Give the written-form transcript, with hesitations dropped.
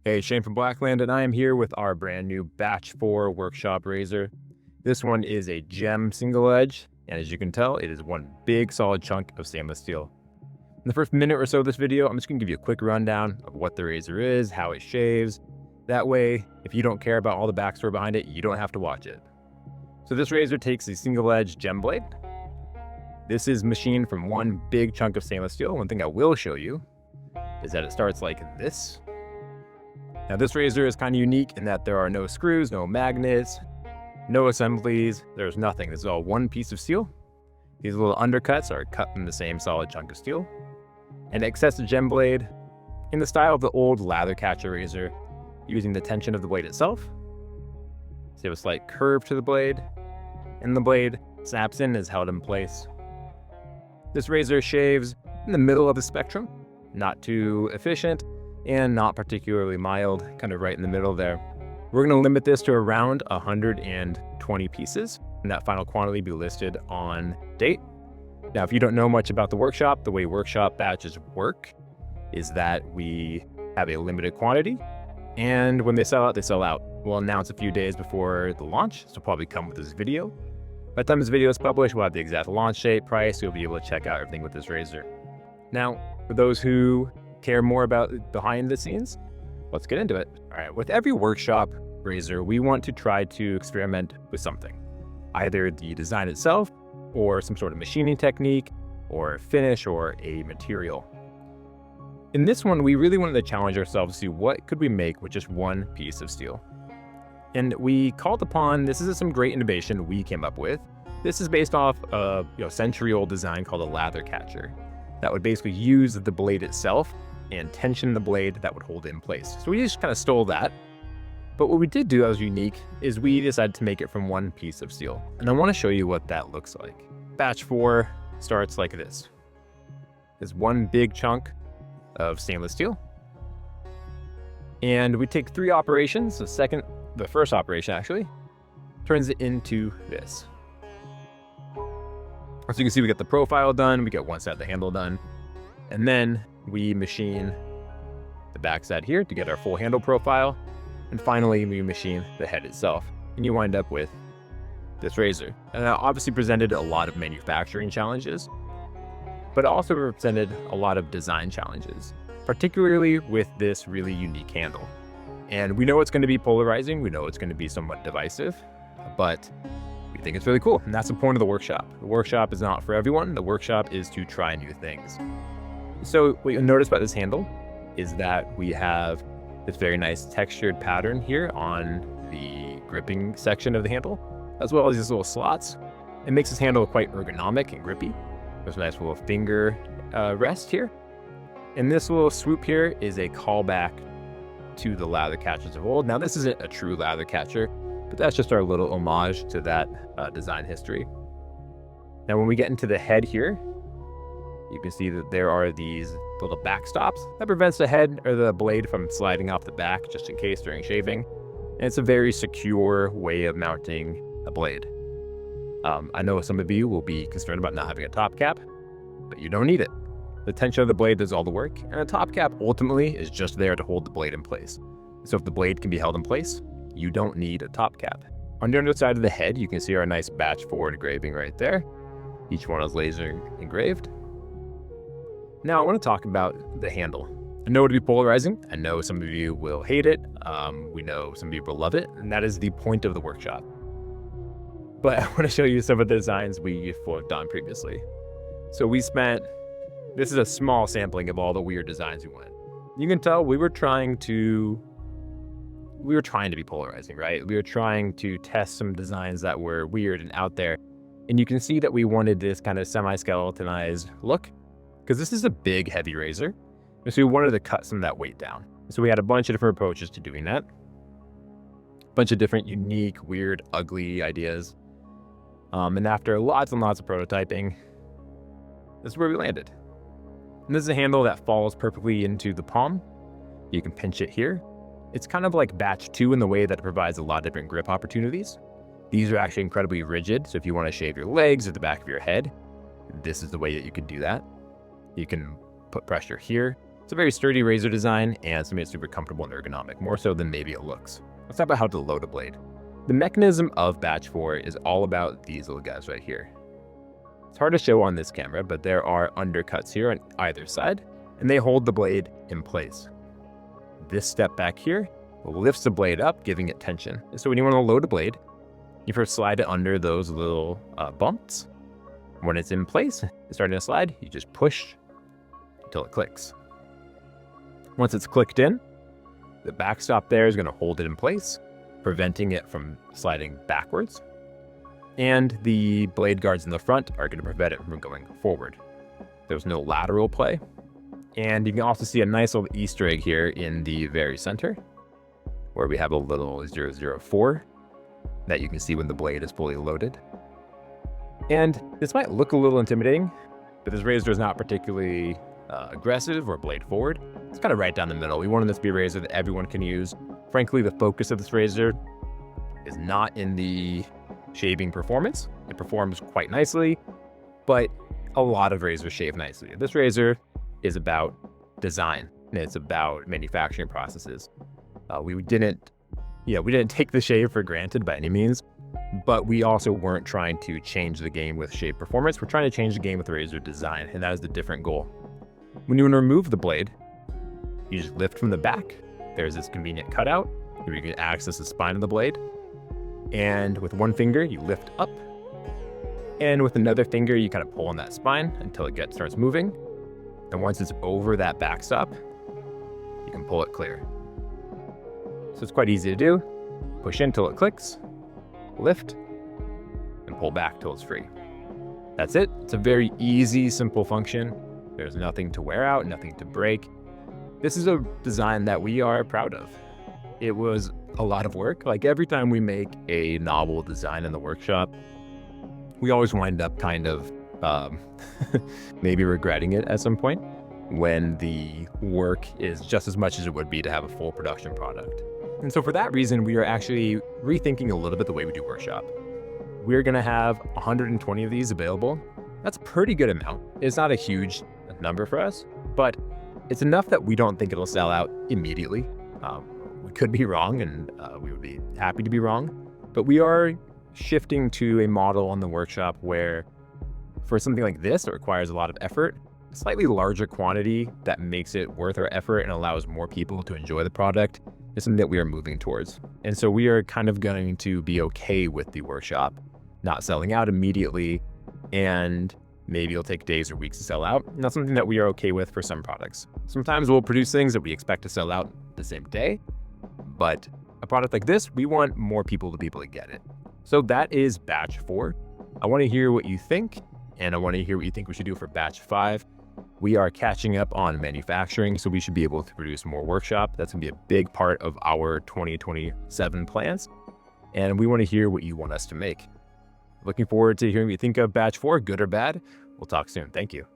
Hey, Shane from Blackland, and I am here with our brand new Batch 4 workshop razor. This one is a gem single edge, and as you can tell, it is one big solid chunk of stainless steel. In the first minute or so of this video, I'm just going to give you a quick rundown of what the razor is, how it shaves. That way, if you don't care about all the backstory behind it, you don't have to watch it. So this razor takes a single edge gem blade. This is machined from one big chunk of stainless steel. One thing I will show you is that it starts like this. Now this razor is kind of unique in that there are no screws, no magnets, no assemblies, there's nothing. This is all one piece of steel. These little undercuts are cut from the same solid chunk of steel. And it sets the gem blade in the style of the old lather catcher razor, using the tension of the blade itself. So you have a slight curve to the blade, and the blade snaps in and is held in place. This razor shaves in the middle of the spectrum, not too efficient, and not particularly mild, kind of right in the middle there. We're going to limit this to around 120 pieces, and that final quantity be listed on date. Now, if you don't know much about the workshop, the way workshop batches work is that we have a limited quantity, and when they sell out, they sell out. We'll announce a few days before the launch, so probably come with this video. By the time this video is published, we'll have the exact launch date, price, you'll be able to check out everything with this razor. Now, for those who care more about behind the scenes, let's get into it. All right, with every workshop razor, we want to try to experiment with something, either the design itself or some sort of machining technique or finish or a material. In this one, we really wanted to challenge ourselves to see what could we make with just one piece of steel. And we called upon, this is some great innovation we came up with. This is based off a century-old design called a lather catcher that would basically use the blade itself and tension the blade that would hold it in place. So we just kind of stole that. But what we did do that was unique is we decided to make it from one piece of steel. And I want to show you what that looks like. Batch 4 starts like this. It's one big chunk of stainless steel. And we take 3 operations. The first operation actually turns it into this. So you can see we get the profile done, we get one side of the handle done, and then we machine the back side here to get our full handle profile, and finally we machine the head itself, and you wind up with this razor. And that obviously presented a lot of manufacturing challenges, but also represented a lot of design challenges, particularly with this really unique handle. And we know it's going to be polarizing, we know it's going to be somewhat divisive, but we think it's really cool, and that's the point of the workshop. The workshop is not for everyone, the workshop is to try new things. So what you'll notice about this handle is that we have this very nice textured pattern here on the gripping section of the handle, as well as these little slots. It makes this handle quite ergonomic and grippy. There's a nice little finger rest here. And this little swoop here is a callback to the lather catchers of old. Now this isn't a true lather catcher, but that's just our little homage to that design history. Now when we get into the head here, you can see that there are these little backstops that prevents the head or the blade from sliding off the back just in case during shaving. And it's a very secure way of mounting a blade. I know some of you will be concerned about not having a top cap, but you don't need it. The tension of the blade does all the work, and a top cap ultimately is just there to hold the blade in place. So if the blade can be held in place, you don't need a top cap. On the underside of the head, you can see our nice Batch 4 engraving right there. Each one is laser engraved. Now I want to talk about the handle. I know it'll be polarizing. I know some of you will hate it. We know some people love it, and that is the point of the workshop. But I want to show you some of the designs we've done previously. So this is a small sampling of all the weird designs we went. You can tell we were trying to be polarizing, right? We were trying to test some designs that were weird and out there. And you can see that we wanted this kind of semi-skeletonized look, because this is a big, heavy razor. And so we wanted to cut some of that weight down. So we had a bunch of different approaches to doing that. A bunch of different, unique, weird, ugly ideas. And after lots and lots of prototyping, this is where we landed. And this is a handle that falls perfectly into the palm. You can pinch it here. It's kind of like Batch 2 in the way that it provides a lot of different grip opportunities. These are actually incredibly rigid, so if you want to shave your legs or the back of your head, this is the way that you can do that. You can put pressure here, It's a very sturdy razor design and something that's super comfortable and ergonomic, more so than maybe it looks. Let's talk about how to load a blade. The mechanism of batch 4 is all about these little guys right here. It's hard to show on this camera, but there are undercuts here on either side, and they hold the blade in place. This step back here lifts the blade up, giving it tension. So when you want to load a blade, you first slide it under those little bumps. When it's in place, it's starting to slide, you just push until it clicks. Once it's clicked in, the backstop there is going to hold it in place, preventing it from sliding backwards. And the blade guards in the front are going to prevent it from going forward. There's no lateral play. And you can also see a nice little Easter egg here in the very center, where we have a little 004 that you can see when the blade is fully loaded. And this might look a little intimidating, but this razor is not particularly aggressive or blade forward. It's kind of right down the middle. We wanted this to be a razor that everyone can use. Frankly, the focus of this razor is not in the shaving performance. It performs quite nicely, but a lot of razors shave nicely. This razor is about design, and it's about manufacturing processes. We didn't take the shave for granted by any means, but we also weren't trying to change the game with shave performance. We're trying to change the game with razor design, and that is the different goal. When you want to remove the blade, you just lift from the back. There's this convenient cutout where you can access the spine of the blade. And with one finger, you lift up. And with another finger, you kind of pull on that spine until it starts moving. And once it's over that backstop, you can pull it clear. So it's quite easy to do. Push in till it clicks, lift, and pull back till it's free. That's it. It's a very easy, simple function. There's nothing to wear out, nothing to break. This is a design that we are proud of. It was a lot of work. Like every time we make a novel design in the workshop, we always wind up kind of maybe regretting it at some point when the work is just as much as it would be to have a full production product. And so for that reason, we are actually rethinking a little bit the way we do workshop. We're gonna have 120 of these available. That's a pretty good amount. It's not a huge number for us, but it's enough that we don't think it'll sell out immediately. We could be wrong, and we would be happy to be wrong, but we are shifting to a model on the workshop where for something like this, it requires a lot of effort, a slightly larger quantity that makes it worth our effort and allows more people to enjoy the product is something that we are moving towards. And so we are kind of going to be okay with the workshop not selling out immediately, and maybe it'll take days or weeks to sell out. And that's something that we are okay with for some products. Sometimes we'll produce things that we expect to sell out the same day, but a product like this, we want more people to be able to get it. So that is batch 4. I want to hear what you think, and I want to hear what you think we should do for batch 5. We are catching up on manufacturing, so we should be able to produce more workshop. That's going to be a big part of our 2027 plans, and we want to hear what you want us to make. Looking forward to hearing what you think of batch 4, good or bad. We'll talk soon. Thank you.